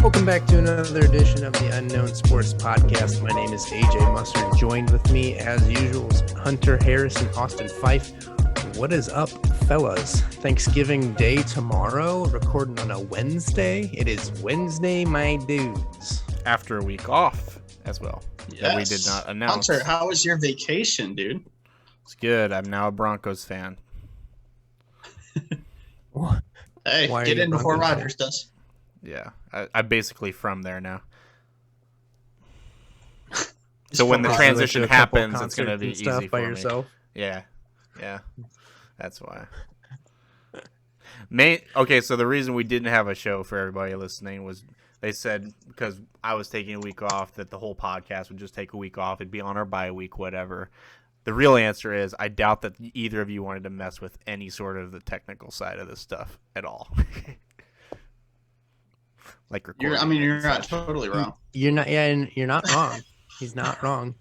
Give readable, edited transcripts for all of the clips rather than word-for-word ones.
Welcome back to another edition of the Unknown Sports Podcast. My name is AJ Musser, and joined with me, as usual, is Hunter, Harris, and Austin Fyffe. What is up, fellas? Thanksgiving Day tomorrow, recording on a Wednesday. It is Wednesday, my dudes. After a week off as well. Yes. That we did not announce. Hunter, how was your vacation, dude? It's good. I'm now a Broncos fan. Hey, get in before Rodgers does. Yeah, I'm basically from there now. So when the transition happens, it's going to be easy for by me. Yourself. Yeah, that's why. Okay, so the reason we didn't have a show for everybody listening was they said because I was taking a week off that the whole podcast would just take a week off. It'd be on our bye week, whatever. The real answer is I doubt that either of you wanted to mess with any sort of the technical side of this stuff at all. Like you're not totally wrong. You're not. Yeah, and you're not wrong. He's not wrong.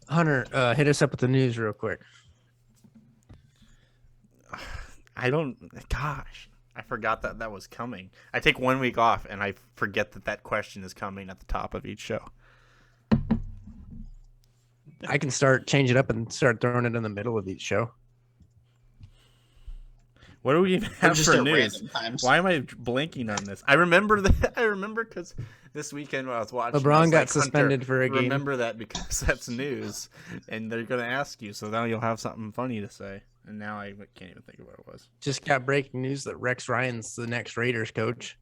Hunter, hit us up with the news real quick. Gosh, I forgot that was coming. I take 1 week off, and I forget that question is coming at the top of each show. I can change it up and start throwing it in the middle of each show. What do we even have for news? Why am I blanking on this? I remember that. I remember because this weekend when I was watching, LeBron got suspended for a game. Remember that because that's news, and they're going to ask you. So now you'll have something funny to say. And now I can't even think of what it was. Just got breaking news that Rex Ryan's the next Raiders coach.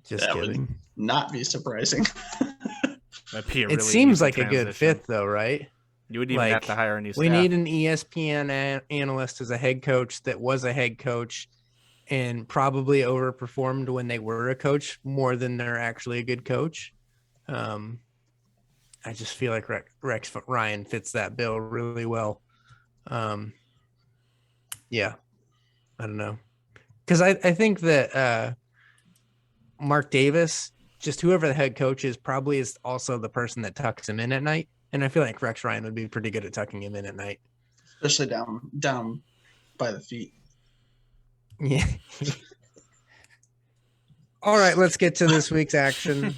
Just that kidding. Would not be surprising. It seems like a good fit, though, right? You wouldn't even have to hire a new staff. We need an ESPN analyst as a head coach that was a head coach and probably overperformed when they were a coach more than they're actually a good coach. I just feel like Rex Ryan fits that bill really well. Yeah, I don't know. Because I think that Mark Davis, just whoever the head coach is, probably is also the person that tucks him in at night. And I feel like Rex Ryan would be pretty good at tucking him in at night. Especially down by the feet. Yeah. All right, let's get to this week's action.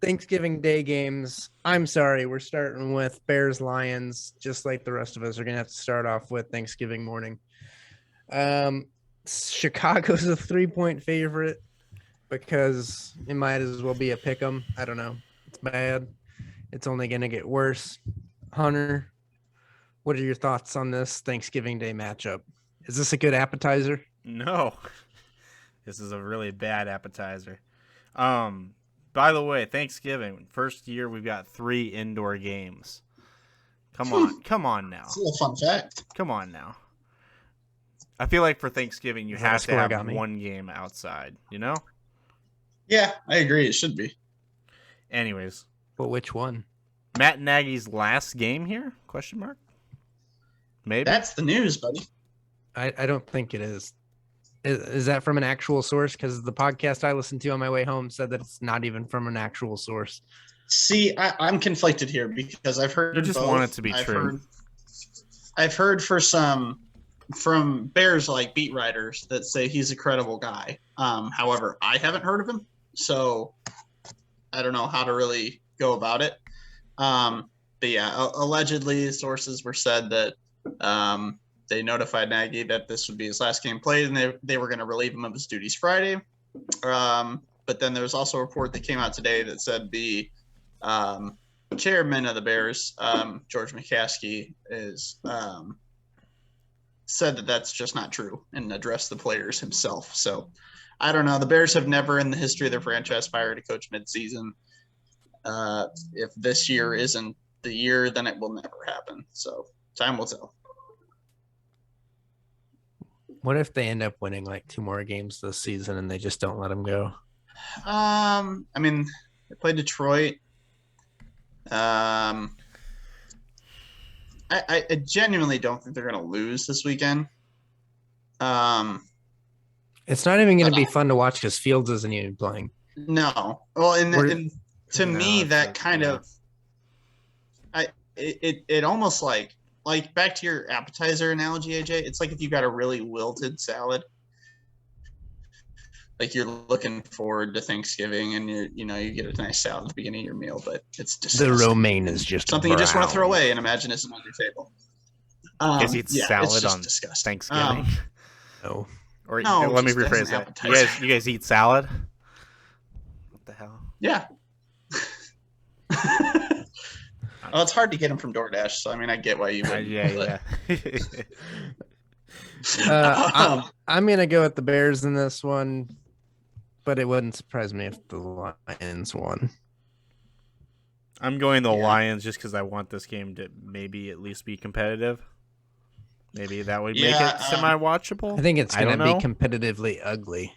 Thanksgiving Day games. I'm sorry, we're starting with Bears-Lions, just like the rest of us are going to have to start off with Thanksgiving morning. Chicago's a 3-point favorite because it might as well be a pick 'em. I don't know. It's bad. It's only going to get worse. Hunter, what are your thoughts on this Thanksgiving Day matchup? Is this a good appetizer? No. This is a really bad appetizer. By the way, Thanksgiving, first year we've got 3 indoor games. Come on now. It's a little fun fact. Come on now. I feel like for Thanksgiving you have to have one game outside, you know? Yeah, I agree. It should be. Anyways. But which one? Matt Nagy's last game here? Question mark? Maybe. That's the news, buddy. I don't think it is. Is that from an actual source? Because the podcast I listened to on my way home said that it's not even from an actual source. See, I'm conflicted here because I've heard you just both. want it to be true. I've heard from Bears like beat writers that say he's a credible guy. However, I haven't heard of him, so I don't know how to really go about it. But yeah, allegedly sources were said that they notified Nagy that this would be his last game played, and they were going to relieve him of his duties Friday. But then there was also a report that came out today that said the chairman of the Bears, George McCaskey, said that that's just not true and addressed the players himself. So I don't know. The Bears have never in the history of their franchise fired a coach midseason. If this year isn't the year, then it will never happen. So time will tell. What if they end up winning like 2 more games this season and they just don't let him go? I mean, they played Detroit. I genuinely don't think they're going to lose this weekend. It's not even going to be fun to watch because Fields isn't even playing. No. Well, to No, me, it's that kind yeah. of, it almost like back to your appetizer analogy, AJ. It's like if you got a really wilted salad, like you're looking forward to Thanksgiving and you get a nice salad at the beginning of your meal, but it's disgusting. The romaine is just something you just want to throw away and imagine isn't on your table. Guys eat Yeah, it's salad just on disgusting. Thanksgiving. No. Or No, let me just as an rephrase that. appetizer. You guys eat salad? What the hell? Yeah. Well, it's hard to get them from DoorDash, so I mean, I get why you would. Yeah. I'm gonna go with the Bears in this one, but it wouldn't surprise me if the Lions won. I'm going the Lions just because I want this game to maybe at least be competitive. Maybe that would make it semi-watchable. I think it's going to be competitively ugly.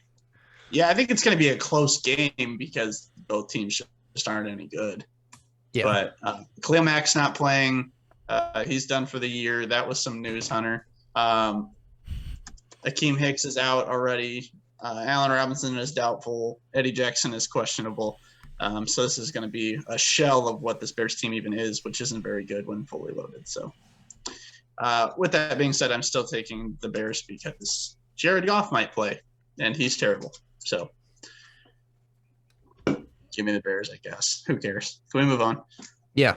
Yeah, I think it's going to be a close game because both teams just aren't any good. Yeah. But Khalil Mack's not playing. He's done for the year. That was some news, Hunter. Akeem Hicks is out already. Allen Robinson is doubtful. Eddie Jackson is questionable. So this is going to be a shell of what this Bears team even is, which isn't very good when fully loaded. So with that being said, I'm still taking the Bears because Jared Goff might play, and he's terrible. So give me the Bears, I guess. Who cares? Can we move on? Yeah.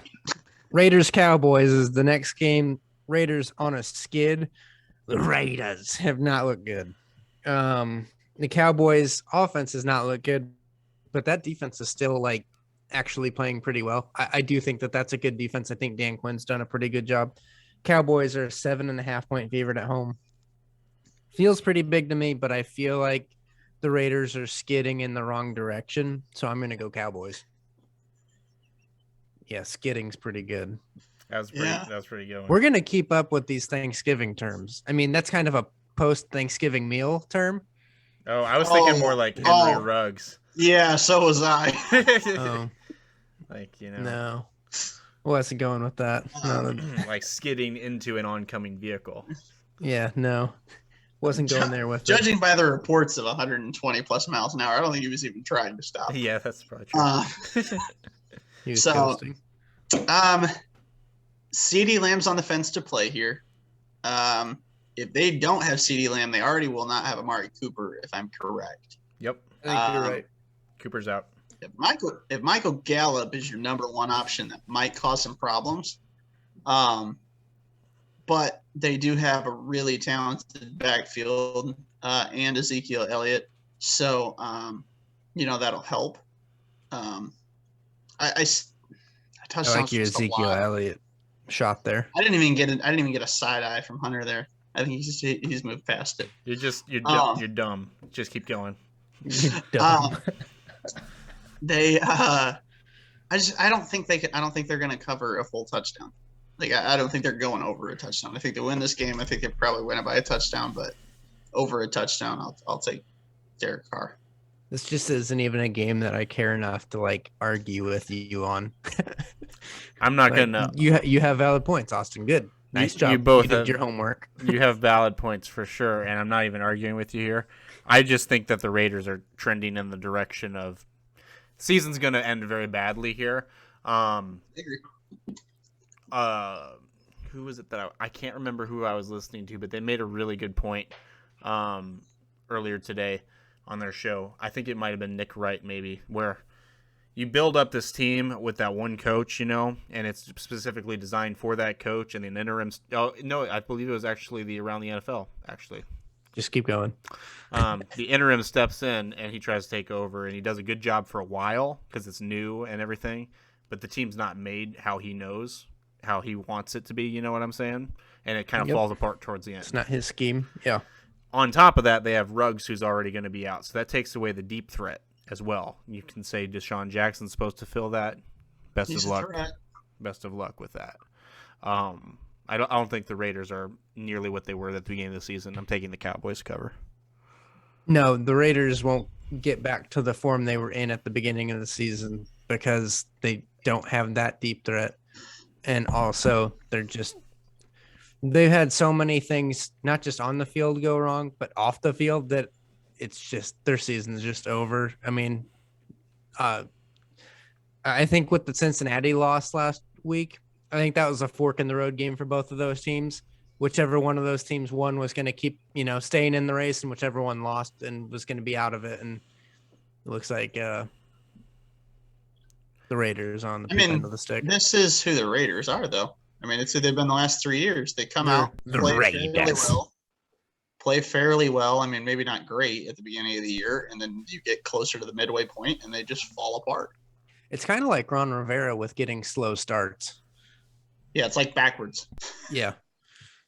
Raiders-Cowboys is the next game. Raiders on a skid. The Raiders have not looked good. The Cowboys' offense has not looked good, but that defense is still, actually playing pretty well. I do think that that's a good defense. I think Dan Quinn's done a pretty good job. Cowboys are a 7.5-point favorite at home. Feels pretty big to me, but I feel like the Raiders are skidding in the wrong direction, so I'm going to go Cowboys. Yeah, skidding's pretty good. That's pretty good. We're going to keep up with these Thanksgiving terms. I mean, that's kind of a post-Thanksgiving meal term. Oh, I was thinking more like Henry Ruggs. Yeah, so was I. No. Wasn't going with that. No. Like skidding into an oncoming vehicle. Yeah, no. Wasn't going there with Judging by the reports of 120 plus miles an hour, I don't think he was even trying to stop. Yeah, that's probably true. He was coasting. CeeDee Lamb's on the fence to play here. If they don't have CeeDee Lamb, they already will not have Amari Cooper, if I'm correct. Yep. I think you're right. Cooper's out. If Michael Gallup is your number one option, that might cause some problems. But they do have a really talented backfield and Ezekiel Elliott. So, that'll help. I like your Ezekiel Elliott shot there. I didn't even get a side eye from Hunter there. I think he's moved past it. You're dumb. Just keep going. You're dumb. I don't think they're going to cover a full touchdown. I don't think they're going over a touchdown. I think they win this game. I think they probably win it by a touchdown, but over a touchdown, I'll take Derek Carr. This just isn't even a game that I care enough to argue with you on. I'm not gonna. You have valid points, Austin. Good, nice job. You both did your homework. You have valid points for sure, and I'm not even arguing with you here. I just think that the Raiders are trending in the direction of season's going to end very badly here. I agree. Who was it that I can't remember who I was listening to, but they made a really good point earlier today on their show. I think it might have been Nick Wright, maybe, where you build up this team with that one coach, and it's specifically designed for that coach, and an interim. Oh no, I believe it was actually around the NFL. Actually, just keep going. The interim steps in and he tries to take over, and he does a good job for a while because it's new and everything. But the team's not made how he knows, how he wants it to be. You know what I'm saying? And it kind of falls apart towards the end. It's not his scheme. Yeah. On top of that, they have Ruggs, who's already going to be out. So that takes away the deep threat as well. You can say Deshaun Jackson's supposed to fill that. Best of luck with that. I don't think the Raiders are nearly what they were at the beginning of the season. I'm taking the Cowboys to cover. No, the Raiders won't get back to the form they were in at the beginning of the season because they don't have that deep threat. And also, they've had so many things, not just on the field go wrong, but off the field that it's just their season's just over. I mean, I I think with the Cincinnati loss last week, I think that was a fork in the road game for both of those teams. Whichever one of those teams won was going to keep, staying in the race, and whichever one lost and was going to be out of it. And it looks like the Raiders on the end of the stick. This is who the Raiders are, though. I mean, it's who they've been the last 3 years. They come out, play fairly well. I mean, maybe not great at the beginning of the year, and then you get closer to the midway point, and they just fall apart. It's kind of like Ron Rivera with getting slow starts. Yeah, it's like backwards. Yeah.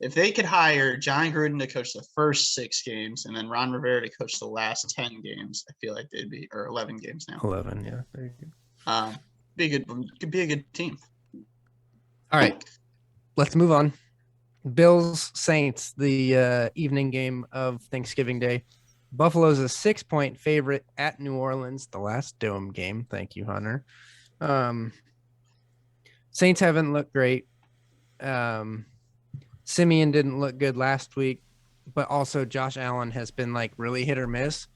If they could hire John Gruden to coach the first 6 games and then Ron Rivera to coach the last 10 games, I feel like they'd be, or 11 games now. 11, yeah. Very good. Could be a good team. All right, let's move on. Bills Saints, the evening game of Thanksgiving Day. Buffalo's a 6-point favorite at New Orleans, the last dome game. Thank you, Hunter. Saints haven't looked great. Simeon didn't look good last week, but also Josh Allen has been really hit or miss.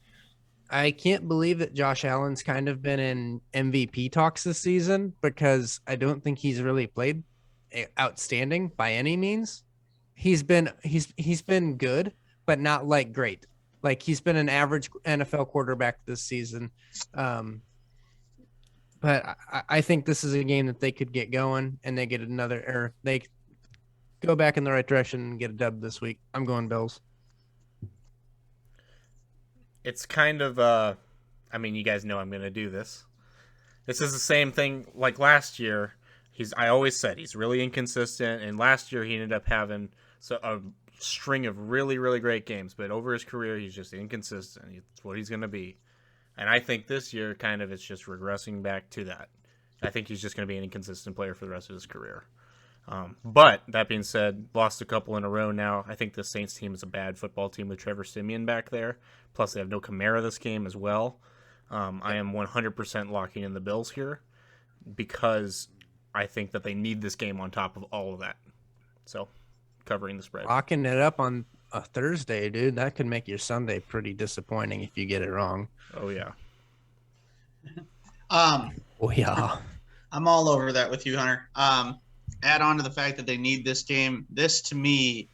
I can't believe that Josh Allen's kind of been in MVP talks this season, because I don't think he's really played outstanding by any means. He's been good, but not great. He's been an average NFL quarterback this season. But I think this is a game that they could get going, and they get they go back in the right direction and get a dub this week. I'm going Bills. It's kind of, you guys know I'm going to do this. This is the same thing like last year. I always said he's really inconsistent, and last year he ended up having a string of really, really great games, but over his career he's just inconsistent. It's what he's going to be. And I think this year it's just regressing back to that. I think he's just going to be an inconsistent player for the rest of his career. But that being said, lost a couple in a row now. I think the Saints team is a bad football team with Trevor Siemian back there. Plus, they have no Kamara this game as well. I am 100% locking in the Bills here because I think that they need this game on top of all of that. So, covering the spread. Locking it up on a Thursday, dude, that could make your Sunday pretty disappointing if you get it wrong. Oh, yeah. Oh, yeah. I'm all over that with you, Hunter. Add on to the fact that they need this game. This, to me,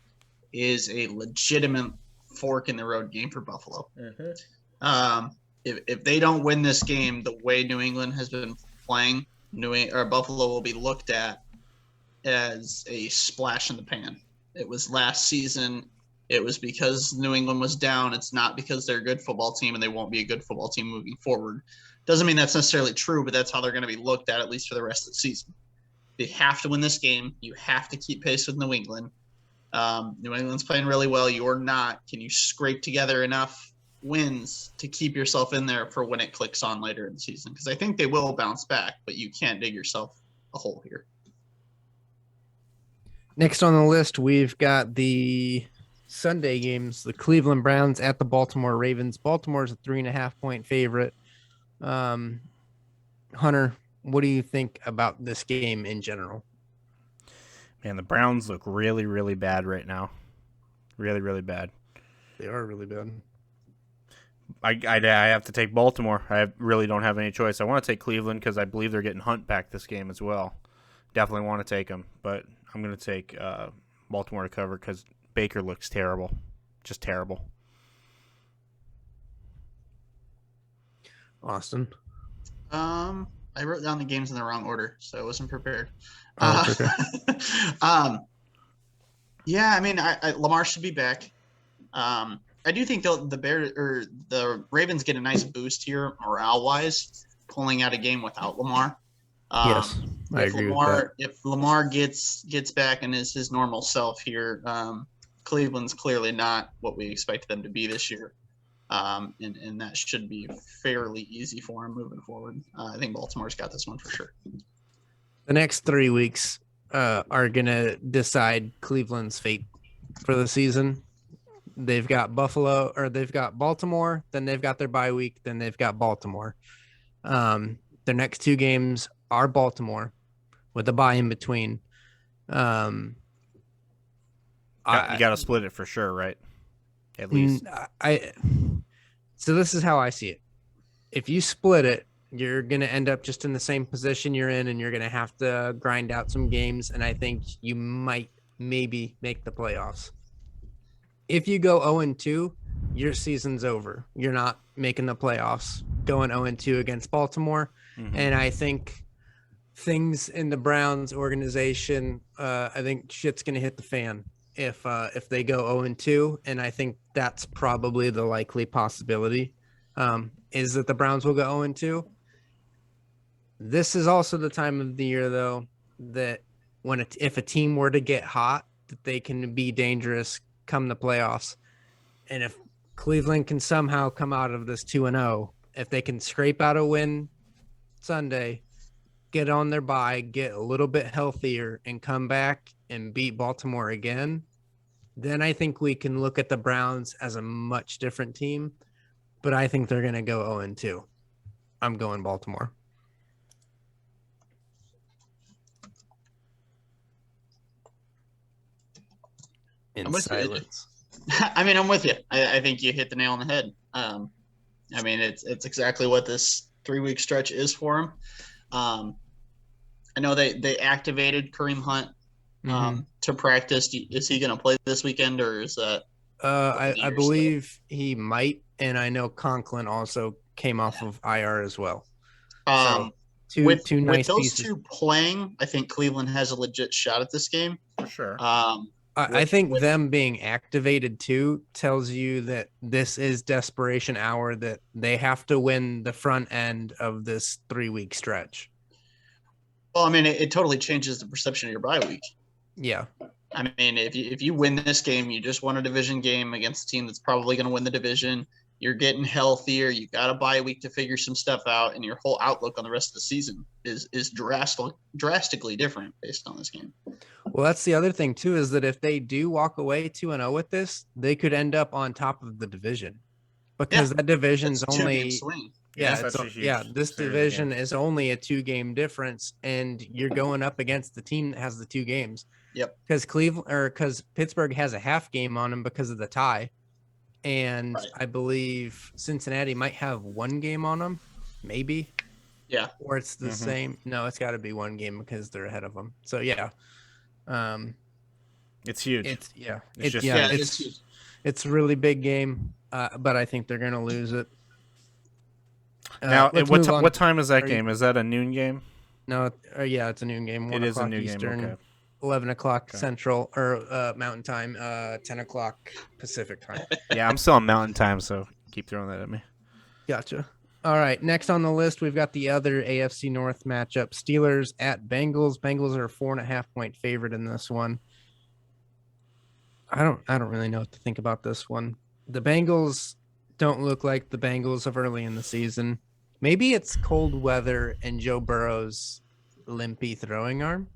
is a legitimate fork in the road game for Buffalo. Mm-hmm. If they don't win this game the way New England has been playing, Buffalo will be looked at as a splash in the pan. It was last season. It was because New England was down. It's not because they're a good football team and they won't be a good football team moving forward. Doesn't mean that's necessarily true, but that's how they're going to be looked at least for the rest of the season. They have to win this game. You have to keep pace with New England. New England's playing really well. You're not. Can you scrape together enough wins to keep yourself in there for when it clicks on later in the season? Because I think they will bounce back, but you can't dig yourself a hole here. Next on the list, we've got the Sunday games, the Cleveland Browns at the Baltimore Ravens. Baltimore's a 3.5-point favorite. Hunter, what do you think about this game in general? Man, the Browns look really, really bad right now. Really, really bad. They are really bad. I have to take Baltimore. I really don't have any choice. I want to take Cleveland because I believe they're getting Hunt back this game as well. Definitely want to take them, but I'm going to take Baltimore to cover because Baker looks terrible. Just terrible. Austin? I wrote down the games in the wrong order, so I wasn't prepared. Okay. Yeah, I mean, Lamar should be back. I do think the Ravens get a nice boost here morale-wise, pulling out a game without Lamar. Yes, I agree with that. If Lamar gets back and is his normal self here, Cleveland's clearly not what we expect them to be this year. And that should be fairly easy for him moving forward. I think Baltimore's got this one for sure. The next 3 weeks are going to decide Cleveland's fate for the season. They've got Baltimore, then they've got their bye week, then they've got Baltimore. Their next 2 games are Baltimore with a bye in between. You got to split it for sure, right? At least. So this is how I see it. If you split it, you're going to end up just in the same position you're in, and you're going to have to grind out some games. And I think you might maybe make the playoffs. If you go 0-2, your season's over. You're not making the playoffs going 0-2 against Baltimore. Mm-hmm. And I think things in the Browns organization, I think shit's going to hit the fan if they go 0-2. And I think that's probably the likely possibility, is that the Browns will go 0-2. This is also the time of the year, though, that if a team were to get hot, that they can be dangerous come the playoffs. And if Cleveland can somehow come out of this 2-0, if they can scrape out a win Sunday, get on their bye, get a little bit healthier, and come back and beat Baltimore again, then I think we can look at the Browns as a much different team. But I think they're going to go 0-2. I'm going Baltimore. In silence. I mean, I'm with you. I think you hit the nail on the head. I mean, it's exactly what this 3-week stretch is for him. I know they activated Kareem Hunt to practice. Is he going to play this weekend, or is that? I believe he might, and I know Conklin also came off of IR as well. So two nice with those pieces. two playing, I think Cleveland has a legit shot at this game. For sure. I think them being activated too tells you that this is desperation hour, that they have to win the front end of this 3-week stretch. Well, I mean, it totally changes the perception of your bye week. Yeah. I mean, if you win this game, you just won a division game against a team that's probably going to win the division. You're getting healthier. You got a bye week to figure some stuff out, and your whole outlook on the rest of the season is drastically different based on this game. Well, that's the other thing too, is that if they do walk away 2-0 with this, they could end up on top of the division, because that division's it's only swing. This division is only a 2-game difference, and you're going up against the team that has the 2 games. Yep. Because Pittsburgh has a half game on them because of the tie. And right. I believe Cincinnati might have 1 game on them, maybe. Yeah. Or it's the same. No, it's got to be 1 game because they're ahead of them. So yeah, it's huge. It's huge. It's a really big game, but I think they're gonna lose it. Now, what time is that game? Is that a noon game? No, it's a noon game. 1 o'clock Eastern. Game. Okay. 11 o'clock Central or Mountain Time, 10 o'clock Pacific Time. Yeah, I'm still on Mountain Time, so keep throwing that at me. Gotcha. All right, next on the list, we've got the other AFC North matchup, Steelers at Bengals. Bengals are a 4.5-point favorite in this one. I don't really know what to think about this one. The Bengals don't look like the Bengals of early in the season. Maybe it's cold weather and Joe Burrow's limpy throwing arm.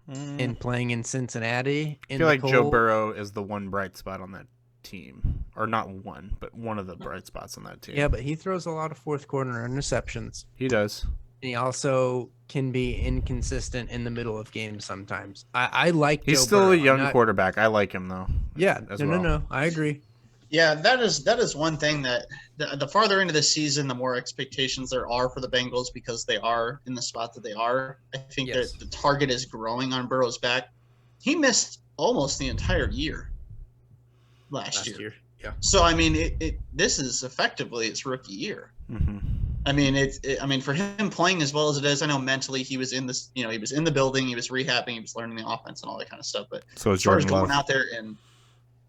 And playing in Cincinnati. I feel like Joe Burrow is the one bright spot on that team. Or not one, but one of the bright spots on that team. Yeah, but he throws a lot of fourth quarter interceptions. He does. And he also can be inconsistent in the middle of games sometimes. I like He's Joe still Burrow. a young quarterback. I like him, though. Yeah, no. I agree. Yeah, that is one thing that the farther into the season, the more expectations there are for the Bengals because they are in the spot that they are. I think that the target is growing on Burrow's back. He missed almost the entire year last year. Yeah. So I mean, this is effectively its rookie year. Mm-hmm. I mean, for him playing as well as it is, I know mentally he was in this. You know, he was in the building, he was rehabbing, he was learning the offense and all that kind of stuff. But so as far as going out there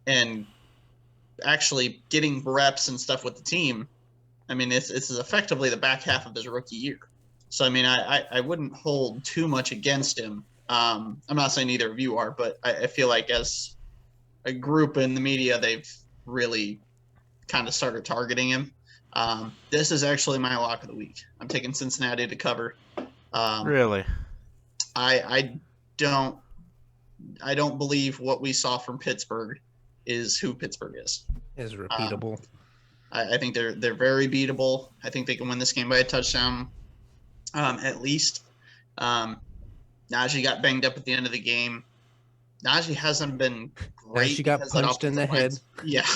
and actually getting reps and stuff with the team, I mean, this is effectively the back half of his rookie year. So, I mean, I wouldn't hold too much against him. I'm not saying either of you are, but I feel like as a group in the media, they've really kind of started targeting him. This is actually my lock of the week. I'm taking Cincinnati to cover. Really? I don't believe what we saw from Pittsburgh is who Pittsburgh is repeatable. I think they're very beatable. I think they can win this game by a touchdown, at least. Najee got banged up at the end of the game. Najee hasn't been great. She got punched in the head. Yeah,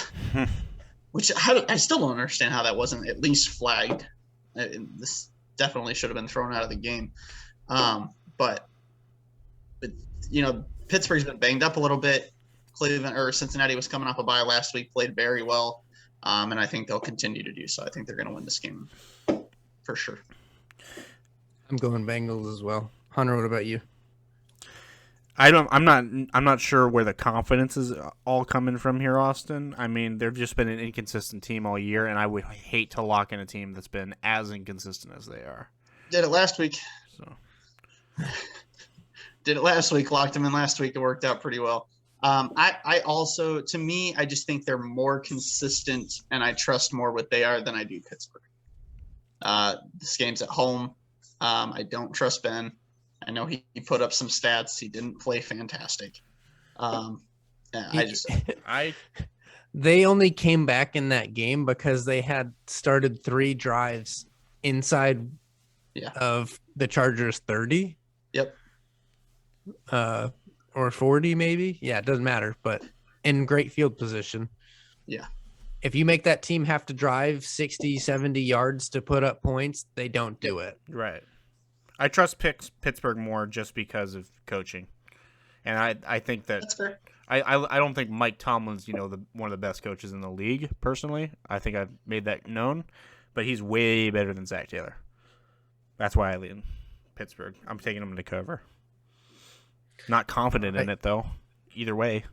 which I still don't understand how that wasn't at least flagged. This definitely should have been thrown out of the game. But Pittsburgh's been banged up a little bit. Cincinnati was coming off a bye last week, played very well, and I think they'll continue to do so. I think they're going to win this game for sure. I'm going Bengals as well. Hunter, what about you? I'm not sure where the confidence is all coming from here, Austin. I mean, they've just been an inconsistent team all year, and I would hate to lock in a team that's been as inconsistent as they are. Did it last week. So did it last week. Locked them in last week. It worked out pretty well. I also, to me, I just think they're more consistent, and I trust more what they are than I do Pittsburgh. This game's at home. I don't trust Ben. I know he put up some stats. He didn't play fantastic. They only came back in that game because they had started 3 drives inside of the Chargers 30. Yep. Or 40 maybe. Yeah, it doesn't matter, but in great field position. Yeah. If you make that team have to drive 60, 70 yards to put up points, they don't do it. Right. I trust Pittsburgh more just because of coaching. And I think that's fair. I don't think Mike Tomlin's, one of the best coaches in the league, personally. I think I've made that known. But he's way better than Zach Taylor. That's why I lean Pittsburgh. I'm taking him to cover. Not confident in it, though. Either way.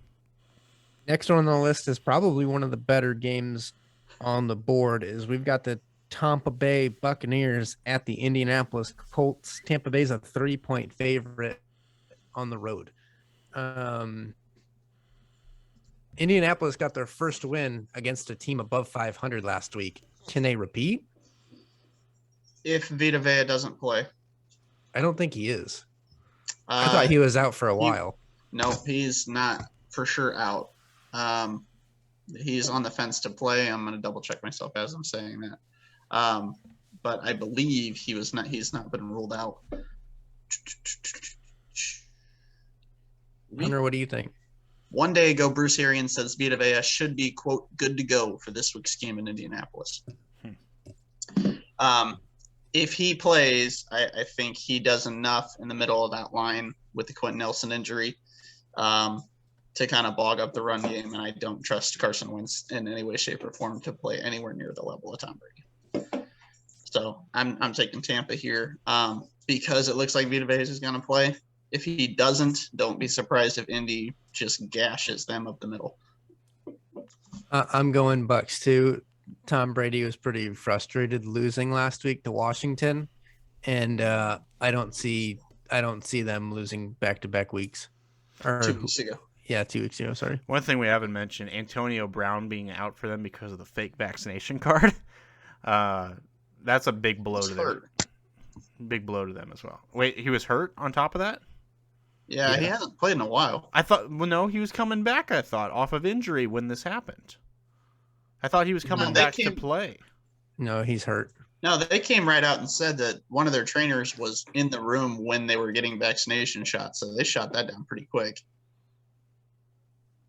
Next one on the list is probably one of the better games on the board. Is we've got the Tampa Bay Buccaneers at the Indianapolis Colts. Tampa Bay's a 3-point favorite on the road. Indianapolis got their first win against a team above 500 last week. Can they repeat? If Vita Vea doesn't play. I don't think he is. I thought he was out for a while. No, he's not for sure out. He's on the fence to play. I'm going to double check myself as I'm saying that. But I believe he's not been ruled out. Hunter, what do you think? One day ago, Bruce Arians says Vita Vea should be, quote, good to go for this week's game in Indianapolis. If he plays, I think he does enough in the middle of that line with the Quentin Nelson injury to kind of bog up the run game, and I don't trust Carson Wentz in any way, shape, or form to play anywhere near the level of Tom Brady. So I'm taking Tampa here because it looks like Vita Vea is going to play. If he doesn't, don't be surprised if Indy just gashes them up the middle. I'm going Bucks too. Tom Brady was pretty frustrated losing last week to Washington, and I don't see them losing back-to-back weeks. 2 weeks ago. Yeah, 2 weeks ago. Sorry. One thing we haven't mentioned: Antonio Brown being out for them because of the fake vaccination card. That's a big blow to them. Big blow to them as well. Wait, he was hurt on top of that? Yeah, he hasn't played in a while. I thought, no, he was coming back, I thought, off of injury when this happened. I thought he was coming back to play. No, he's hurt. No, they came right out and said that one of their trainers was in the room when they were getting vaccination shots, so they shot that down pretty quick.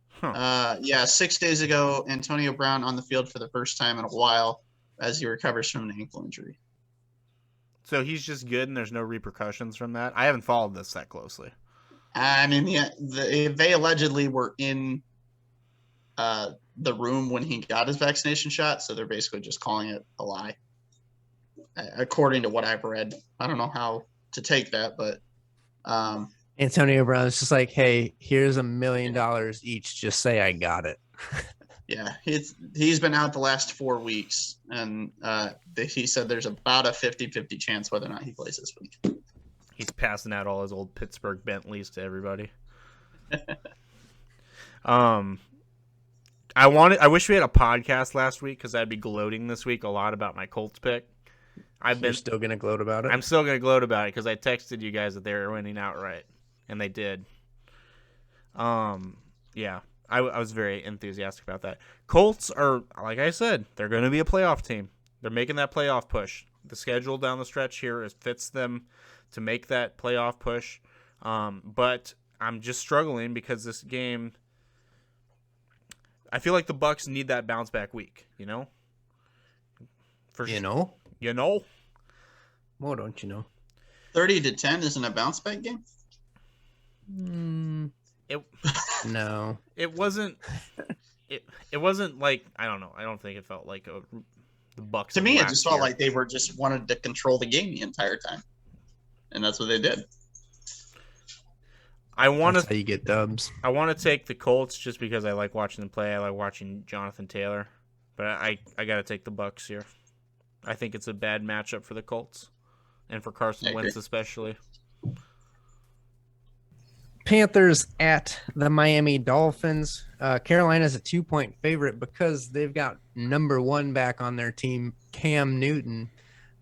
Huh. 6 days ago, Antonio Brown on the field for the first time in a while as he recovers from an ankle injury. So he's just good and there's no repercussions from that? I haven't followed this that closely. I mean, they allegedly were in the room when he got his vaccination shot, so they're basically just calling it a lie. According to what I've read. I don't know how to take that, but Antonio Brown is just like, hey, here's $1 million each. Just say I got it. Yeah, he's been out the last 4 weeks, and he said there's about a 50-50 chance whether or not he plays this week. He's passing out all his old Pittsburgh Bentleys to everybody. I wish we had a podcast last week because I'd be gloating this week a lot about my Colts pick. You're still going to gloat about it? I'm still going to gloat about it because I texted you guys that they were winning outright, and they did. Yeah, I was very enthusiastic about that. Colts are, like I said, they're going to be a playoff team. They're making that playoff push. The schedule down the stretch here fits them to make that playoff push. But I'm just struggling because this game, I feel like the Bucs need that bounce back week, you know? Well, don't you know? 30-10 isn't a bounce back game. It No. it wasn't. It wasn't like, I don't know. I don't think it felt like the Bucs. To of me, it last just felt year. like they were just wanted to control the game the entire time, and that's what they did. That's how you get dubs. I want to take the Colts just because I like watching them play. I like watching Jonathan Taylor, but I got to take the Bucs here. I think it's a bad matchup for the Colts and for Carson Wentz especially. Panthers at the Miami Dolphins. Carolina's a 2-point favorite because they've got number 1 back on their team, Cam Newton.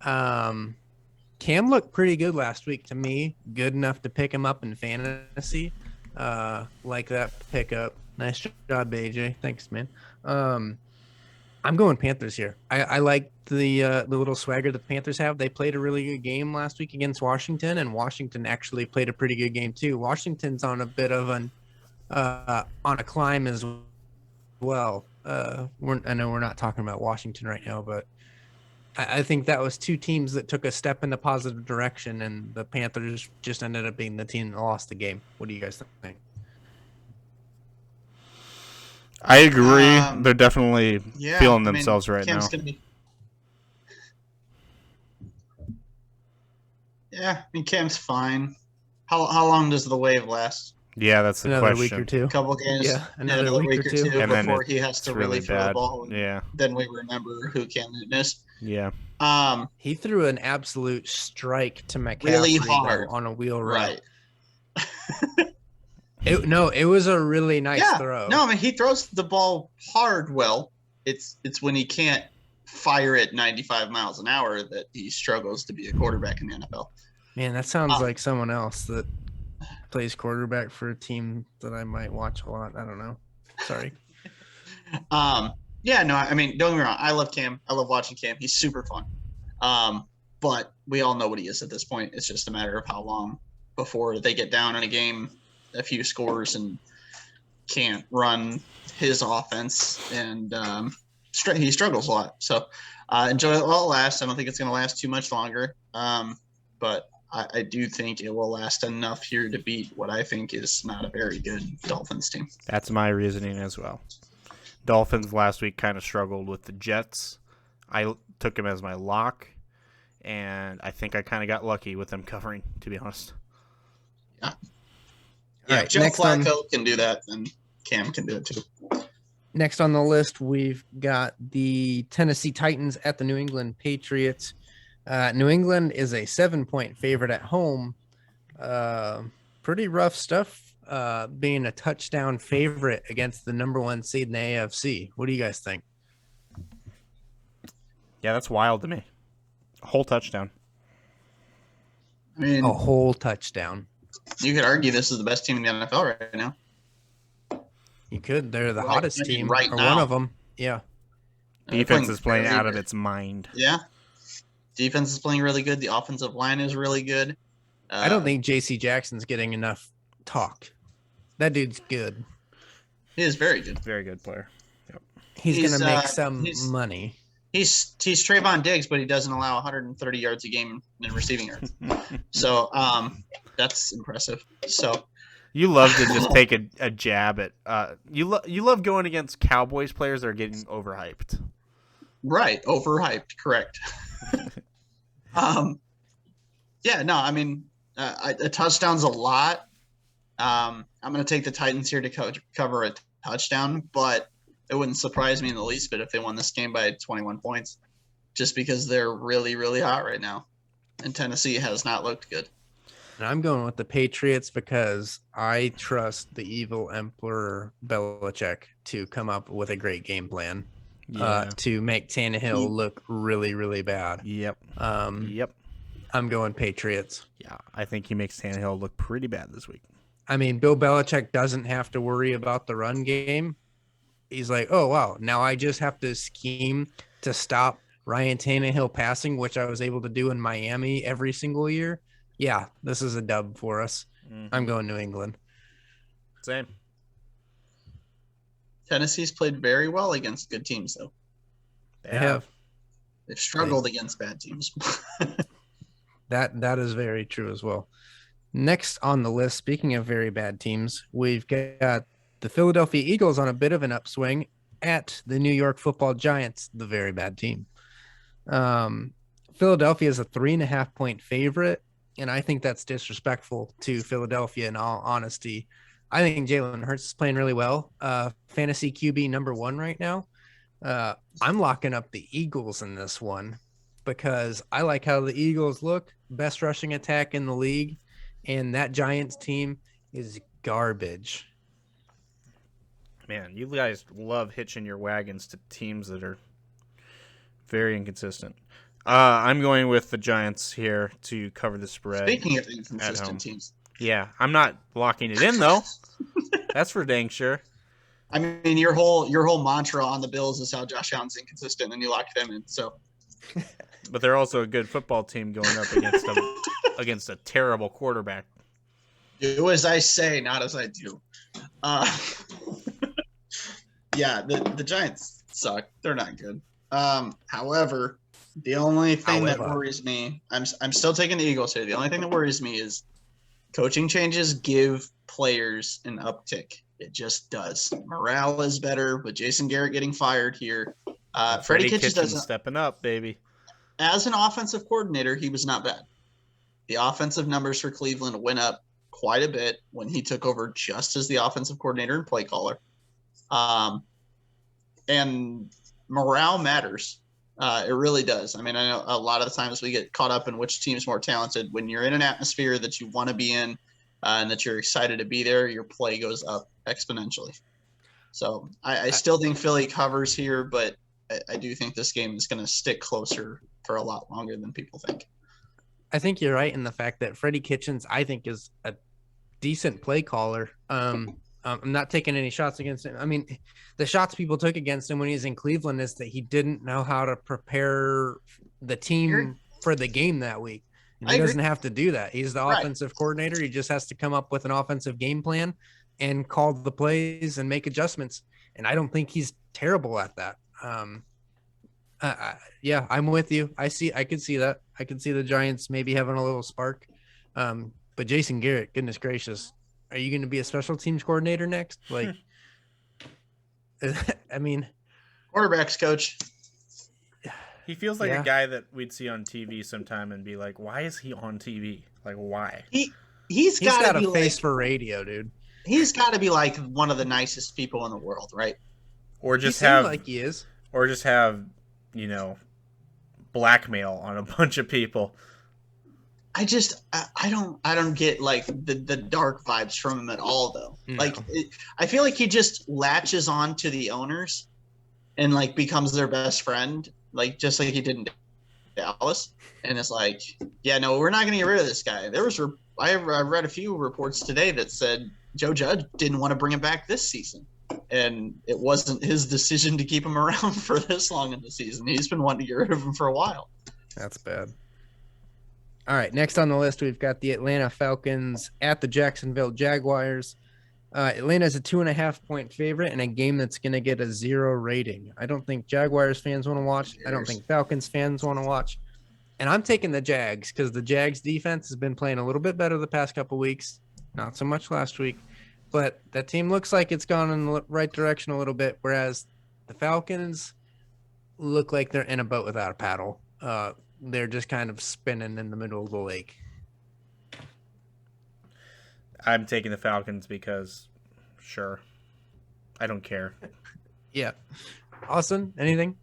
Cam looked pretty good last week to me. Good enough to pick him up in fantasy. Like that pickup. Nice job, AJ. Thanks, man. I'm going Panthers here. I like the little swagger that the Panthers have. They played a really good game last week against Washington, and Washington actually played a pretty good game too. Washington's on a bit of on a climb as well. I know we're not talking about Washington right now, but I think that was 2 teams that took a step in the positive direction, and the Panthers just ended up being the team that lost the game. What do you guys think? I agree. They're definitely feeling themselves right Cam's now. Yeah, I mean, Cam's fine. How long does the wave last? Yeah, that's the Another question. week or two. A couple games. Yeah, another week or two. And then before he has to really throw bad. the ball. Yeah. Then we remember who Cam Newton is. Yeah. He threw an absolute strike to McCaffrey Really hard on a wheel route. Right. It was a really nice throw. No, I mean, he throws the ball hard well. It's when he can't fire it 95 miles an hour that he struggles to be a quarterback in the NFL. Man, that sounds like someone else that plays quarterback for a team that I might watch a lot. I don't know. Sorry. Yeah, no, I mean, don't get me wrong. I love Cam. I love watching Cam. He's super fun. But we all know what he is at this point. It's just a matter of how long before they get down in a game, a few scores, and can't run his offense. And he struggles a lot. So enjoy it while it lasts. I don't think it's going to last too much longer. But I do think it will last enough here to beat what I think is not a very good Dolphins team. That's my reasoning as well. Dolphins last week kind of struggled with the Jets. I took him as my lock, and I think I kind of got lucky with them covering, to be honest. Yeah. Right, if Joe Flacco can do that, then Cam can do it too. Next on the list, we've got the Tennessee Titans at the New England Patriots. New England is a 7-point favorite at home. Pretty rough stuff. Being a touchdown favorite against the number 1 seed in the AFC. What do you guys think? Yeah, that's wild to me. A whole touchdown. I mean, A whole touchdown. You could argue this is the best team in the NFL right now. You could. They're the hottest team. Right or now. one of them. Yeah. Defense is playing out of its mind. Yeah. Defense is playing really good. The offensive line is really good. I don't think J.C. Jackson's getting enough talk. That dude's good. He is very good. Very good player. Yep. He's going to make some money. He's Trayvon Diggs, but he doesn't allow 130 yards a game in receiving yards. So that's impressive. So you love to just take a jab at you love going against Cowboys players that are getting overhyped. Right, overhyped, correct. Yeah, no, I mean a touchdown's a lot. I'm going to take the Titans here to cover a touchdown, but it wouldn't surprise me in the least bit if they won this game by 21 points, just because they're really, really hot right now, and Tennessee has not looked good. And I'm going with the Patriots because I trust the evil Emperor Belichick to come up with a great game plan to make Tannehill look really, really bad. Yep. Yep. I'm going Patriots. Yeah, I think he makes Tannehill look pretty bad this week. I mean, Bill Belichick doesn't have to worry about the run game. He's like, oh, wow, now I just have to scheme to stop Ryan Tannehill passing, which I was able to do in Miami every single year. Yeah, this is a dub for us. Mm-hmm. I'm going New England. Same. Tennessee's played very well against good teams, though. They have. They've struggled against bad teams. That is very true as well. Next on the list, speaking of very bad teams, we've got the Philadelphia Eagles on a bit of an upswing at the New York Football Giants, the very bad team. Philadelphia is a 3.5-point favorite, and I think that's disrespectful to Philadelphia in all honesty. I think Jalen Hurts is playing really well. Fantasy QB number 1 right now. I'm locking up the Eagles in this one because I like how the Eagles look. Best rushing attack in the league, and that Giants team is garbage. Man, you guys love hitching your wagons to teams that are very inconsistent. I'm going with the Giants here to cover the spread. Speaking of inconsistent teams. Yeah, I'm not locking it in, though. That's for dang sure. I mean, your whole mantra on the Bills is how Josh Allen's inconsistent, and you lock them in. So, but they're also a good football team going up against a terrible quarterback. Do as I say, not as I do. Yeah, the Giants suck. They're not good. However, the only thing that worries me, I'm still taking the Eagles here. The only thing that worries me is coaching changes give players an uptick. It just does. Morale is better with Jason Garrett getting fired here. Freddie Kitchens doesn't stepping up, baby. As an offensive coordinator, he was not bad. The offensive numbers for Cleveland went up quite a bit when he took over just as the offensive coordinator and play caller. And morale matters. It really does. I mean, I know a lot of the times we get caught up in which team's more talented. When you're in an atmosphere that you want to be in and that you're excited to be there, your play goes up exponentially. So I still think Philly covers here, but I do think this game is going to stick closer for a lot longer than people think. I think you're right in the fact that Freddie Kitchens, I think, is a decent play caller. I'm not taking any shots against him. I mean, the shots people took against him when he was in Cleveland is that he didn't know how to prepare the team for the game that week. And he doesn't have to do that. He's the offensive coordinator. He just has to come up with an offensive game plan and call the plays and make adjustments. And I don't think he's terrible at that. Yeah, I'm with you. I could see that. I could see the Giants maybe having a little spark. But Jason Garrett, goodness gracious, are you going to be a special teams coordinator next? Like, I mean, quarterbacks coach. He feels like a guy that we'd see on TV sometime and be like, why is he on TV? Like, why? He's got a face for radio, dude. He's got to be like one of the nicest people in the world, right? Or just like he is. Or just have, blackmail on a bunch of people. I don't get like the dark vibes from him at all, though. No. Like, I feel like he just latches on to the owners and like becomes their best friend, like just like he did in Dallas. And it's like, yeah, no, we're not going to get rid of this guy. I read a few reports today that said Joe Judge didn't want to bring him back this season. And it wasn't his decision to keep him around for this long in the season. He's been wanting to get rid of him for a while. That's bad. All right, next on the list, we've got the Atlanta Falcons at the Jacksonville Jaguars. Atlanta's a 2.5-point favorite in a game that's going to get a 0 rating. I don't think Jaguars fans want to watch. I don't think Falcons fans want to watch. And I'm taking the Jags because the Jags defense has been playing a little bit better the past couple weeks. Not so much last week. But that team looks like it's gone in the right direction a little bit, whereas the Falcons look like they're in a boat without a paddle. They're just kind of spinning in the middle of the lake. I'm taking the Falcons because, sure, I don't care. Yeah. Austin, anything?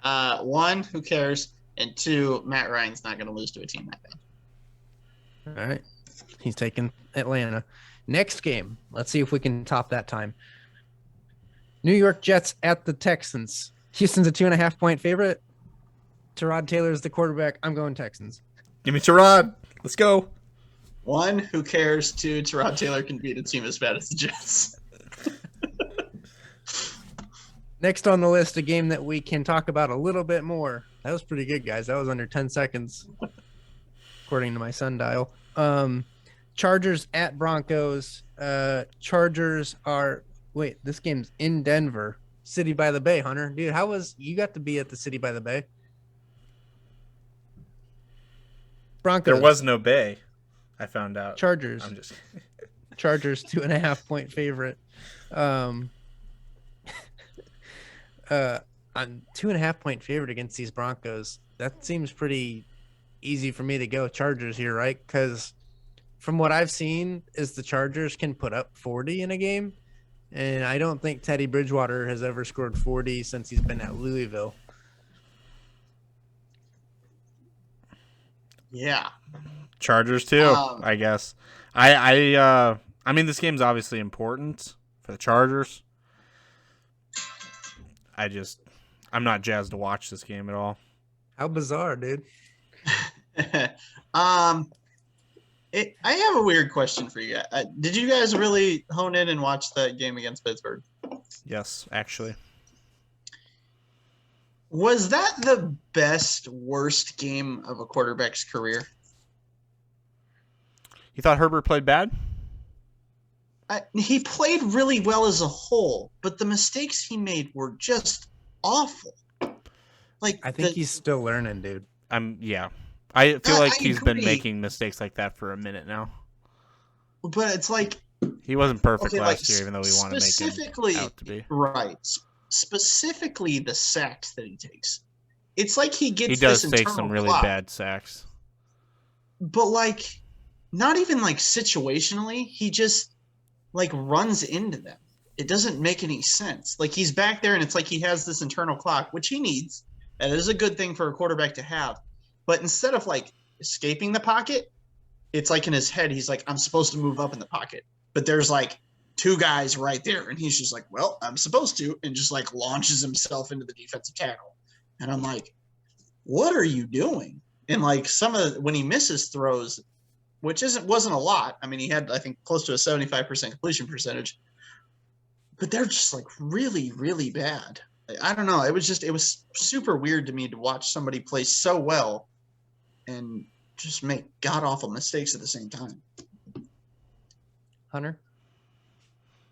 1, who cares? And 2, Matt Ryan's not going to lose to a team that bad. All right. He's taking Atlanta. Next game, let's see if we can top that time. New York Jets at the Texans. Houston's a 2.5-point favorite. Tyrod Taylor is the quarterback. I'm going Texans. Give me Tyrod. Let's go. 1, who cares? 2, Tyrod Taylor can beat a team as bad as the Jets. Next on the list, a game that we can talk about a little bit more. That was pretty good, guys. That was under 10 seconds, according to my sundial. Chargers at Broncos. Chargers are this game's in Denver, City by the Bay. Hunter, dude, you got to be at the City by the Bay? Broncos. There was no Bay. I found out. Chargers. I'm just Chargers 2.5-point favorite. I'm 2.5-point favorite against these Broncos. That seems pretty easy for me to go Chargers here, right? Because from what I've seen, is the Chargers can put up 40 in a game, and I don't think Teddy Bridgewater has ever scored 40 since he's been at Louisville. Yeah. Chargers too, I guess. I mean, this game's obviously important for the Chargers. I'm not jazzed to watch this game at all. How bizarre, dude. I have a weird question for you. Did you guys really hone in and watch that game against Pittsburgh? Yes, actually. Was that the best, worst game of a quarterback's career? You thought Herbert played bad? He played really well as a whole, but the mistakes he made were just awful. I think he's still learning, dude. Yeah. I feel like he's agree. been making mistakes like that for a minute now. But it's like he wasn't perfect last year, even though we want to make him out to be. Right. Specifically, the sacks that he takes. It's like he gets. He does this take some really bad sacks. But not even situationally, he just runs into them. It doesn't make any sense. He's back there, and it's like he has this internal clock, which he needs. And it is a good thing for a quarterback to have. But instead of escaping the pocket, it's in his head, he's like, I'm supposed to move up in the pocket. But there's two guys right there. And he's just well, I'm supposed to. And just launches himself into the defensive tackle. And I'm like, what are you doing? And when he misses throws, which wasn't a lot. I mean, he had, I think, close to a 75% completion percentage. But they're just really, really bad. I don't know. It was super weird to me to watch somebody play so well and just make god-awful mistakes at the same time. Hunter?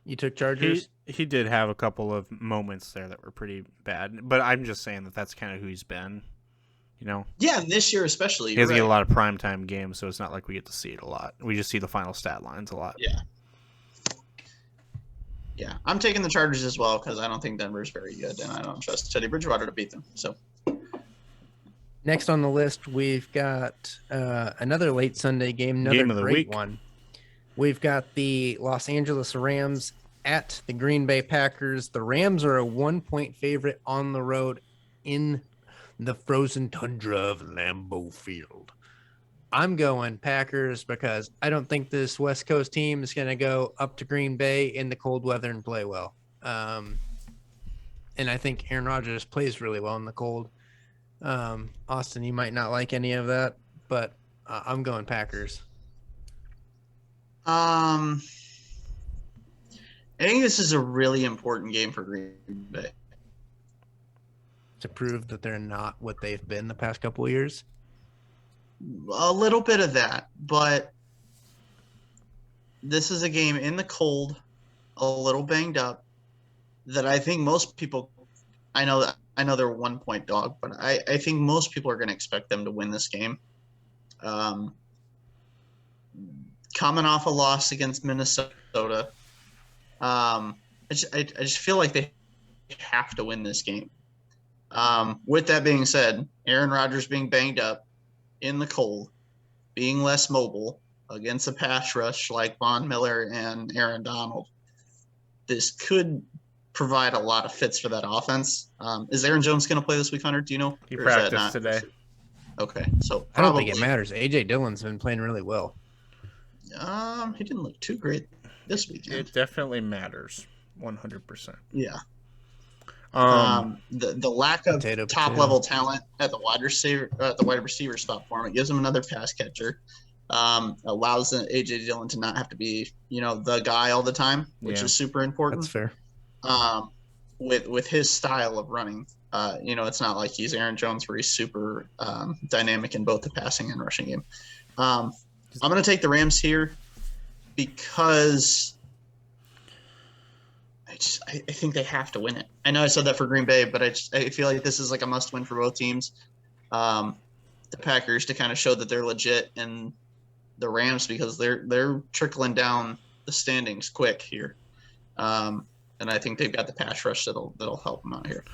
You took Chargers? He did have a couple of moments there that were pretty bad, but I'm just saying that's kind of who he's been, Yeah, this year especially. He doesn't get a lot of primetime games, so it's not like we get to see it a lot. We just see the final stat lines a lot. Yeah. Yeah, I'm taking the Chargers as well because I don't think Denver's very good, and I don't trust Teddy Bridgewater to beat them. So, next on the list, we've got another late Sunday game, another game of the great week. one. We've got the Los Angeles Rams at the Green Bay Packers. The Rams are a 1-point favorite on the road in the frozen tundra of Lambeau Field. I'm going Packers because I don't think this West Coast team is going to go up to Green Bay in the cold weather and play well. And I think Aaron Rodgers plays really well in the cold. Austin, you might not like any of that, but I'm going Packers. I think this is a really important game for Green Bay. To prove that they're not what they've been the past couple of years? A little bit of that, but this is a game in the cold, a little banged up, that I think most people – I know they're a 1-point dog, but I think most people are going to expect them to win this game. Coming off a loss against Minnesota, I just feel like they have to win this game. With that being said, Aaron Rodgers being banged up in the cold, being less mobile against a pass rush like Von Miller and Aaron Donald, this could provide a lot of fits for that offense. Is Aaron Jones going to play this week, Hunter? Do you know? He practiced today. Okay, so I don't think it matters. A.J. Dillon's been playing really well. He didn't look too great this weekend. It definitely matters, 100%. Yeah. The lack of top level talent at the wide receiver spot for him, it gives him another pass catcher. Allows AJ Dillon to not have to be, the guy all the time, which is super important. That's fair. With his style of running, it's not like he's Aaron Jones where he's super dynamic in both the passing and rushing game. I'm going to take the Rams here because I think they have to win it. I know I said that for Green Bay, but I feel like this is like a must-win for both teams. the Packers to kind of show that they're legit, and the Rams because they're trickling down the standings quick here. And I think they've got the pass rush that'll help them out here.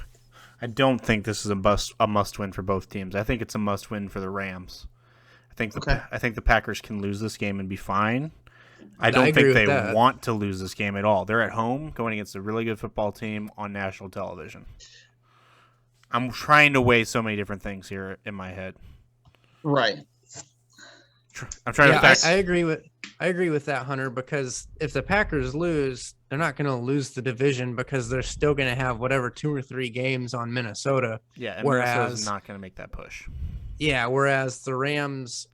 I don't think this is a must win for both teams. I think it's a must win for the Rams. I think the Packers can lose this game and be fine. I don't think they want to lose this game at all. They're at home going against a really good football team on national television. I'm trying to weigh so many different things here in my head. Right. I'm trying to. I agree with that, Hunter. Because if the Packers lose, they're not going to lose the division because they're still going to have whatever 2 or 3 games on Minnesota. Yeah, and Minnesota's not going to make that push. Yeah, whereas the Rams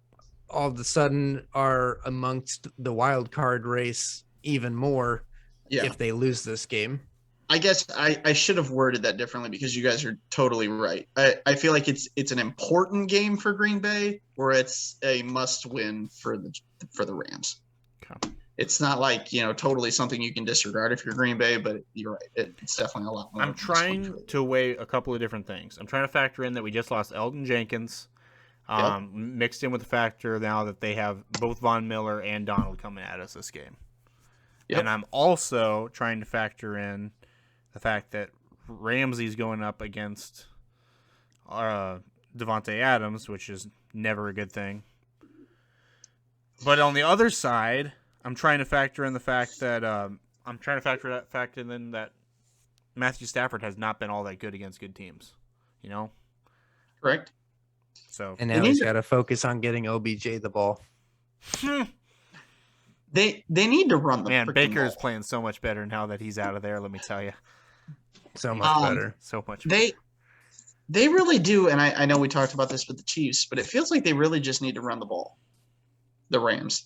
all of a sudden are amongst the wild card race even more if they lose this game. I guess I should have worded that differently because you guys are totally right. I feel like it's an important game for Green Bay, or it's a must win for the Rams. Okay. It's not like, totally something you can disregard if you're Green Bay, but you're right. It's definitely a lot more. I'm trying to weigh a couple of different things. I'm trying to factor in that we just lost Elgton Jenkins, mixed in with the factor now that they have both Von Miller and Donald coming at us this game. Yep. And I'm also trying to factor in the fact that Ramsey's going up against Devontae Adams, which is never a good thing. But on the other side, I'm trying to factor in the fact that factor in that Matthew Stafford has not been all that good against good teams. Correct. So and now he's got to focus on getting OBJ the ball. They need to run the Baker is ball. Playing so much better now that he's out of there. Let me tell you. So much better. So much better. They really do, and I know we talked about this with the Chiefs, but it feels like they really just need to run the ball. The Rams.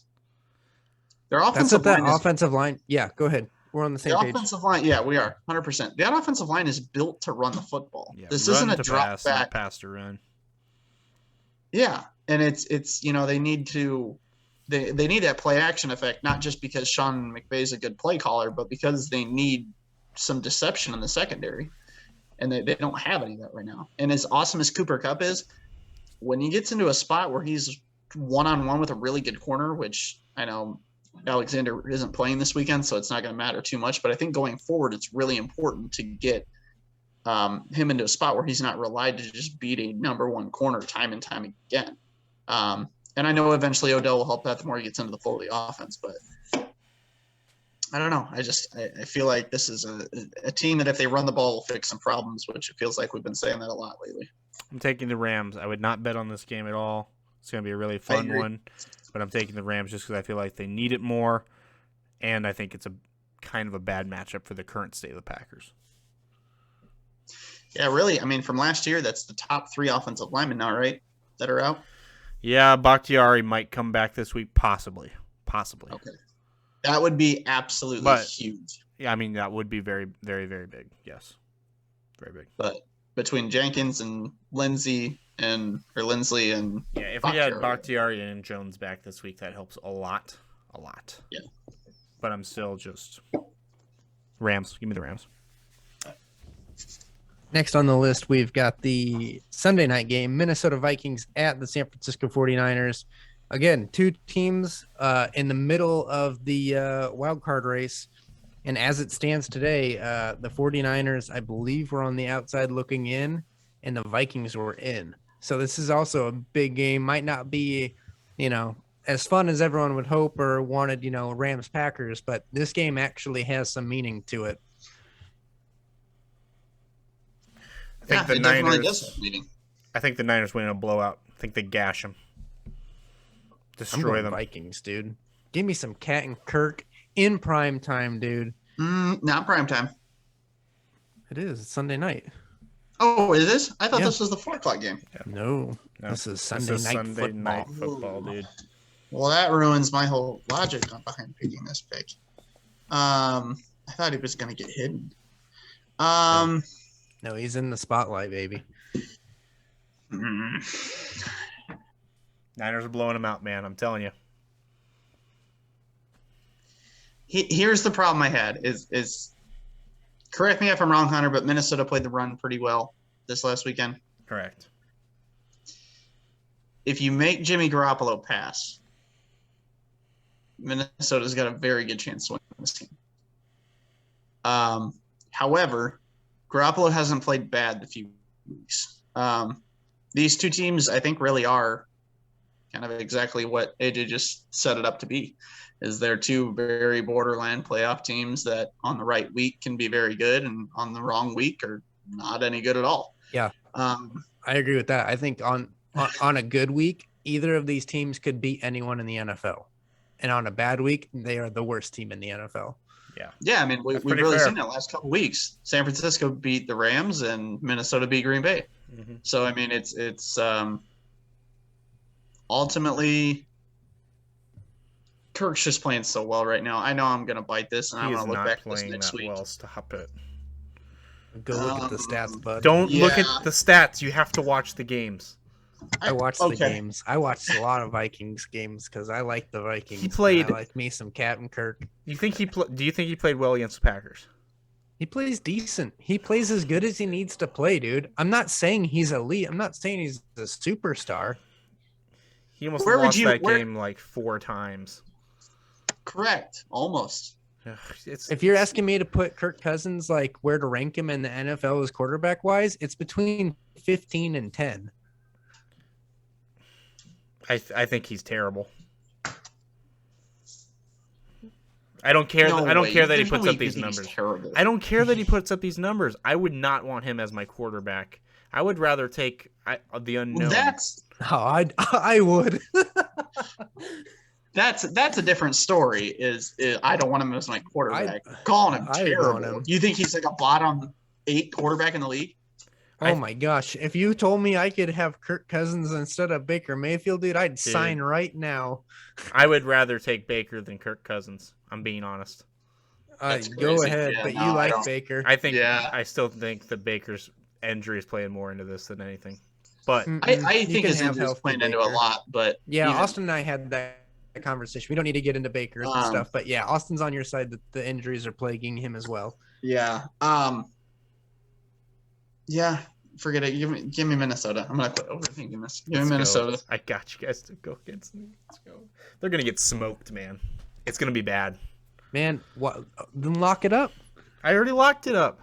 Their offensive line. Yeah, go ahead. We're on the same page. The offensive line, yeah, we are 100%. That offensive line is built to run the football. Yeah, this isn't a drop back. Pass to run. Yeah, and it's they need to. They need that play action effect, not just because Sean McVay is a good play caller, but because they need some deception in the secondary, and they don't have any of that right now. And as awesome as Cooper Kupp is, when he gets into a spot where he's one-on-one with a really good corner, which I know Alexander isn't playing this weekend, so it's not going to matter too much, but I think going forward, it's really important to get him into a spot where he's not relied to just beat a number one corner time and time again. And I know eventually Odell will help that the more he gets into the flow of the offense, but I don't know. I feel like this is a team that if they run the ball will fix some problems, which it feels like we've been saying that a lot lately. I'm taking the Rams. I would not bet on this game at all. It's going to be a really fun one, but I'm taking the Rams just because I feel like they need it more, and I think it's a kind of a bad matchup for the current state of the Packers. Yeah, really. I mean, from last year, that's the top 3 offensive linemen now, right, that are out? Yeah, Bakhtiari might come back this week, possibly. Okay. That would be absolutely huge. Yeah, I mean, that would be very, very, very big. Yes. Very big. But between Jenkins and Lindsley and if we had Bakhtiari and Jones back this week, that helps a lot. Yeah. But I'm still just Rams. Give me the Rams. Next on the list, we've got the Sunday night game, Minnesota Vikings at the San Francisco 49ers. Again, 2 teams in the middle of the wild card race. And as it stands today, the 49ers, I believe, were on the outside looking in, and the Vikings were in. So this is also a big game. Might not be, as fun as everyone would hope or wanted, Rams-Packers, but this game actually has some meaning to it. I think the Niners win a blowout. I think they gash them. Destroy them. Vikings, dude. Give me some Cat and Kirk in prime time, dude. Not prime time. It is. It's Sunday night. Oh, it is? I thought this was the 4:00 game. Yeah. No, this is Sunday night football, dude. Well, that ruins my whole logic behind picking this pick. I thought he was going to get hidden. No, he's in the spotlight, baby. Niners are blowing him out, man. I'm telling you. Here's the problem I had is correct me if I'm wrong, Hunter, but Minnesota played the run pretty well this last weekend. Correct. if you make Jimmy Garoppolo pass, Minnesota's got a very good chance to win this game. However, Garoppolo hasn't played bad the few weeks. These two teams, I think, really are kind of exactly what AJ just set it up to be. Is they're two very borderline playoff teams that on the right week can be very good and on the wrong week are not any good at all. Yeah, I agree with that. I think on a good week, either of these teams could beat anyone in the NFL. And on a bad week, they are the worst team in the NFL. Yeah. I mean, we've really seen that last couple of weeks. San Francisco beat the Rams and Minnesota beat Green Bay. Mm-hmm. So, I mean, it's ultimately Kirk's just playing so well right now. I know I'm going to bite this and I'm going to look back at this next week. Well, stop it. Go look at the stats, bud. Don't look at the stats. You have to watch the games. I watched the games. I watched a lot of Vikings games because I like the Vikings. He played. I like me some Captain Kirk. Do you think he played well against the Packers? He plays decent. He plays as good as he needs to play, dude. I'm not saying he's elite. I'm not saying he's a superstar. He almost lost that game like 4 times. Correct. Almost. If you're asking me to put Kirk Cousins, like where to rank him in the NFL as quarterback wise, it's between 15 and 10. I think he's terrible. I don't care. I don't care that he puts up these numbers. I don't care that he puts up these numbers. I would not want him as my quarterback. I would rather take the unknown. I would. That's a different story. Is I don't want him as my quarterback. Calling him terrible. You think he's like a bottom 8 quarterback in the league? Oh my gosh! If you told me I could have Kirk Cousins instead of Baker Mayfield, dude, I'd sign right now. I would rather take Baker than Kirk Cousins. I'm being honest. Go ahead, but you like Baker. I still think that Baker's injury is playing more into this than anything. But I think his injury is playing into a lot. But yeah, Austin and I had that conversation. We don't need to get into Baker and stuff, but yeah, Austin's on your side that the injuries are plaguing him as well. Yeah. Yeah. Forget it. Give me Minnesota. I'm gonna quit overthinking this. Give me Minnesota. I got you guys to go against me. Let's go. They're gonna get smoked, man. It's gonna be bad. Man, what? Then lock it up. I already locked it up.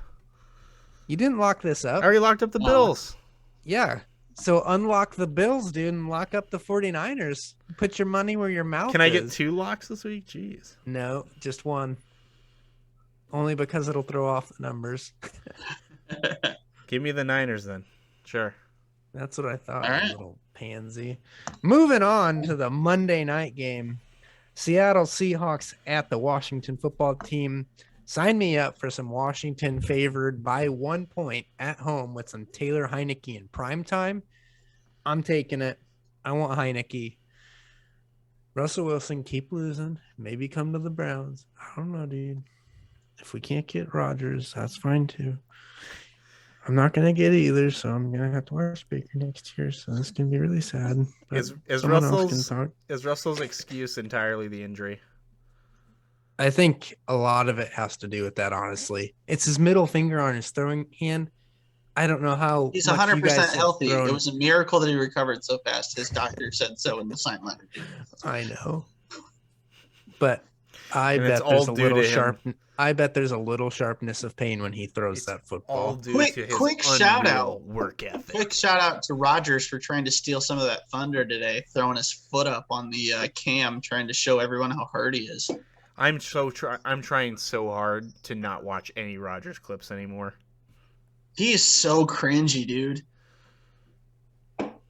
You didn't lock this up. I already locked up the Bills. Yeah. So unlock the Bills, dude, and lock up the 49ers. Put your money where your mouth is. Can I get 2 locks this week? Jeez. No, just 1. Only because it'll throw off the numbers. Give me the Niners then. Sure. That's what I thought, All right. Little pansy. Moving on to the Monday night game. Seattle Seahawks at the Washington football team. Sign me up for some Washington favored by 1 point at home with some Taylor Heineke in prime time. I'm taking it. I want Heineke. Russell Wilson, keep losing. Maybe come to the Browns. I don't know, dude. If we can't get Rodgers, that's fine too. I'm not going to get either, so I'm going to have to watch Baker next year, so this can be really sad. Is Russell's excuse entirely the injury? I think a lot of it has to do with that, honestly. It's his middle finger on his throwing hand. I don't know how he's 100% healthy. It was a miracle that he recovered so fast. His doctor said so in the sign letter. I know. But I bet there's a little sharpness of pain when he throws that football. Quick shout out work ethic. Quick shout out to Rodgers for trying to steal some of that thunder today, throwing his foot up on the cam, trying to show everyone how hurt he is. I'm trying so hard to not watch any Rodgers clips anymore. He is so cringy, dude.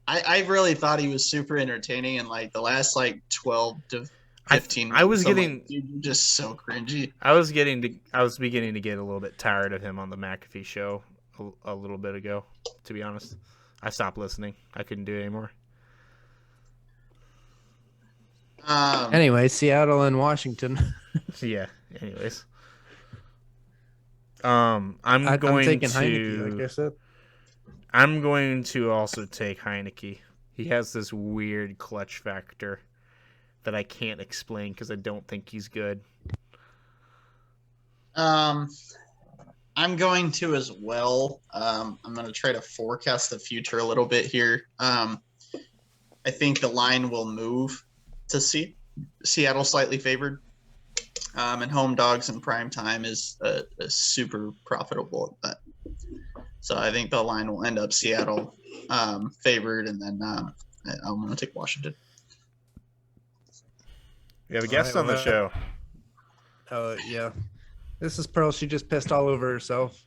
I really thought he was super entertaining in like the last 12 to 15 I was getting dude, you're just so cringy. I was beginning to get a little bit tired of him on the McAfee show a little bit ago, to be honest. I stopped listening. I couldn't do it anymore. Anyway, Seattle and Washington. Yeah. Anyways, I'm taking Heineke, like I said. I'm going to also take Heineke. He has this weird clutch factor that I can't explain because I don't think he's good. I'm going to as well. I'm going to try to forecast the future a little bit here. I think the line will move to Seattle slightly favored. And home dogs in prime time is a super profitable bet. So I think the line will end up Seattle favored, and then I'm going to take Washington. We have a guest on the show. Oh, yeah. This is Pearl. She just pissed all over herself.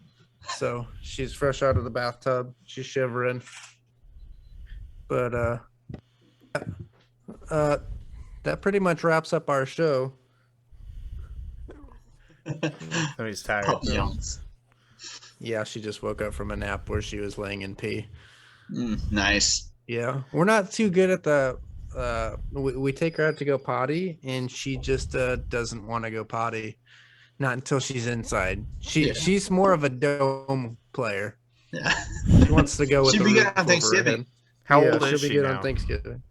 So she's fresh out of the bathtub. She's shivering. But that pretty much wraps up our show. He's tired. Yeah, she just woke up from a nap where she was laying in pee. Nice. Yeah, we're not too good at the. We take her out to go potty, and she just doesn't want to go potty. Not until she's inside. She's more of a dome player. Yeah, she wants to go with. She'll be good on Thanksgiving. How old is she'll she be good now? on Thanksgiving.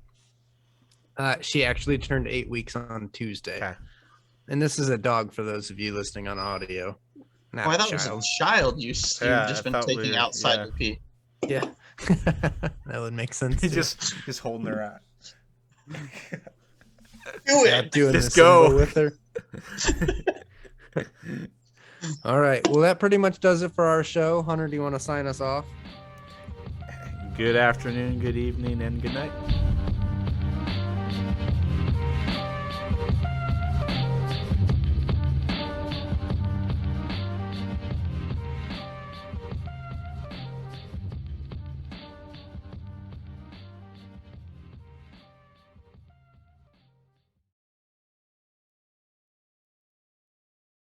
She actually turned 8 weeks on Tuesday. Okay. And this is a dog for those of you listening on audio. Not I thought it was a child you've just been taking outside the pee. Yeah. That would make sense. He's just holding her out. Do it. Doing Just the go symbol with her. All right. Well, that pretty much does it for our show. Hunter, do you want to sign us off? Good afternoon, good evening, and good night.